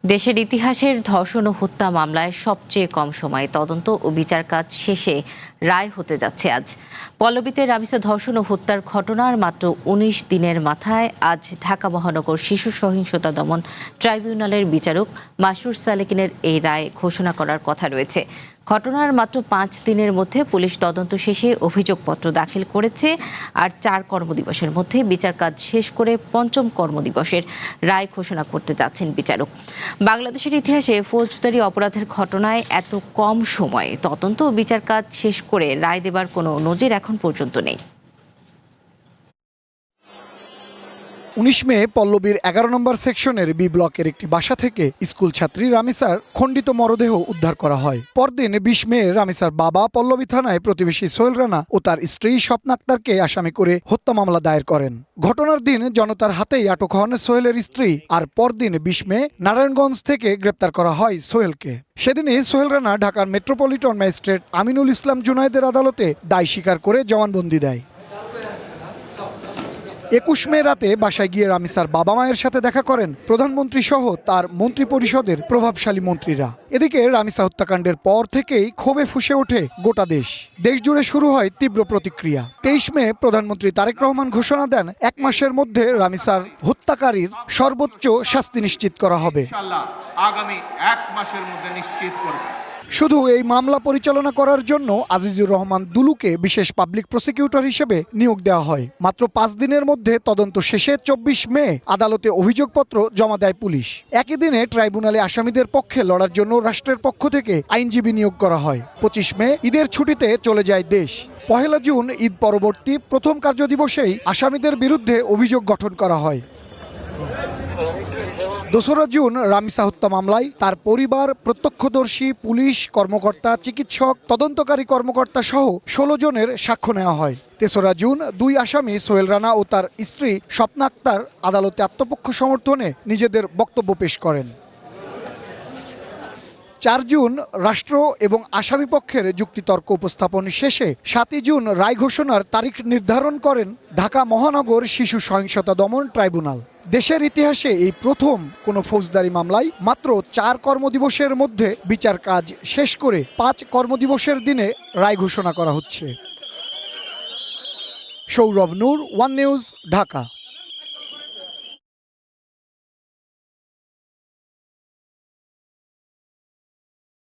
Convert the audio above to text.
দেশের ইতিহাসের ধর্ষণ ও হত্যা মামলায় সবচেয়ে কম সময়ে তদন্ত ও বিচার কাজ শেষে রায় হতে যাচ্ছে আজ। পল্লবীতে রামিসা ধর্ষণ ও হত্যার ঘটনার মাত্র ১৯ দিনের মাথায় আজ ঢাকা মহানগর শিশু সহিংসতা দমন ট্রাইব্যুনালের বিচারক মাসরুর সালেকিনের এই রায় ঘোষণা করার কথা রয়েছে। ঘটনার মাত্র ৫ দিনের মধ্যে পুলিশ তদন্ত শেষে অভিযোগপত্র দাখিল করেছে। আর ৪ কর্মদিবসের মধ্যে বিচার কাজ শেষ করে ৫ম কর্মদিবসের রায় ঘোষণা করতে যাচ্ছেন বিচারক। বাংলাদেশের ইতিহাসে ফৌজদারি অপরাধের ঘটনায় এত কম সময়ে তদন্ত ও বিচার কাজ শেষ করে রায় দেবার কোনো নজির এখন পর্যন্ত নেই। ১৯ মে পল্লবীর ১১ নম্বর সেকশনের বি ব্লকের একটি বাসা থেকে স্কুল ছাত্রী রামিসার খণ্ডিত মরদেহ উদ্ধার করা হয়। পরদিন ২০ মে রামিসার বাবা পল্লবী থানায় প্রতিবেশী সোহেল রানা ও তার স্ত্রী স্বপ্না আক্তারকে আসামি করে হত্যা মামলা দায়ের করেন। ঘটনার দিন জনতার হাতেই আটক হন সোহেলের স্ত্রী। আর পরদিন ২০ মে নারায়ণগঞ্জ থেকে গ্রেপ্তার করা হয় সোহেলকে। সেদিনই সোহেল রানা ঢাকার মেট্রোপলিটন ম্যাজিস্ট্রেট আমিনুল ইসলাম জুনায়েদের আদালতে দায় স্বীকার করে জবানবন্দি দেয়। ২১ মে রাতে বাসায় গিয়ে রামিসার বাবা মায়ের সাথে দেখা করেন প্রধানমন্ত্রী সহ তার মন্ত্রী পরিষদের প্রভাবশালী মন্ত্রীরা। এদিকে রামিসা হত্যাকাণ্ডের পর থেকেই ক্ষোভে ফুঁসে ওঠে গোটা দেশ। দেশ জুড়ে শুরু হয় তীব্র প্রতিক্রিয়া। ২৩ মে প্রধানমন্ত্রী তারেক রহমান ঘোষণা দেন ১ মাসের মধ্যে রামিসার হত্যাকারীর সর্বোচ্চ শাস্তি নিশ্চিত করা হবে। আগামী ১ মাসের মধ্যে নিশ্চিত করবে। শুধু এই মামলা পরিচালনা করার জন্য আজিজুর রহমান দুলুকে বিশেষ পাবলিক প্রসিকিউটর হিসেবে নিয়োগ দেওয়া হয়। মাত্র ৫ দিনের মধ্যে তদন্ত শেষে ২৪ মে আদালতে অভিযোগপত্র জমা দেয় পুলিশ। একই দিনে ট্রাইব্যুনালে আসামিদের পক্ষে লড়ার জন্য রাষ্ট্রের পক্ষ থেকে আইনজীবী নিয়োগ করা হয়। ২৫ মে ঈদের ছুটিতে চলে যায় দেশ। ১ জুন ঈদ পরবর্তী প্রথম কার্যদিবসেই আসামিদের বিরুদ্ধে অভিযোগ গঠন করা হয়। ২রা জুন রামিসা হত্যা মামলায় তার পরিবার, প্রত্যক্ষদর্শী, পুলিশ কর্মকর্তা, চিকিৎসক, তদন্তকারী কর্মকর্তা সহ ১৬ জনের সাক্ষ্য নেওয়া হয়। ৩রা জুন ২ আসামি সোহেল রানা ও তার স্ত্রী স্বপ্না আক্তার আদালতে আত্মপক্ষ সমর্থনে নিজেদের বক্তব্য পেশ করেন। ৪ জুন রাষ্ট্র এবং আসামি পক্ষের যুক্তিতর্ক উপস্থাপন শেষে ৭ জুন রায় ঘোষণার তারিখ নির্ধারণ করেন ঢাকা মহানগর শিশু সহিংসতা দমন ট্রাইব্যুনাল। দেশের ইতিহাসে এই প্রথম কোনো ফৌজদারি মামলায় মাত্র ৪ কর্মদিবসের মধ্যে বিচার কাজ শেষ করে ৫ কর্মদিবসের দিনে রায় ঘোষণা করা হচ্ছে। সৌরভ নূর, ওয়ান নিউজ, ঢাকা।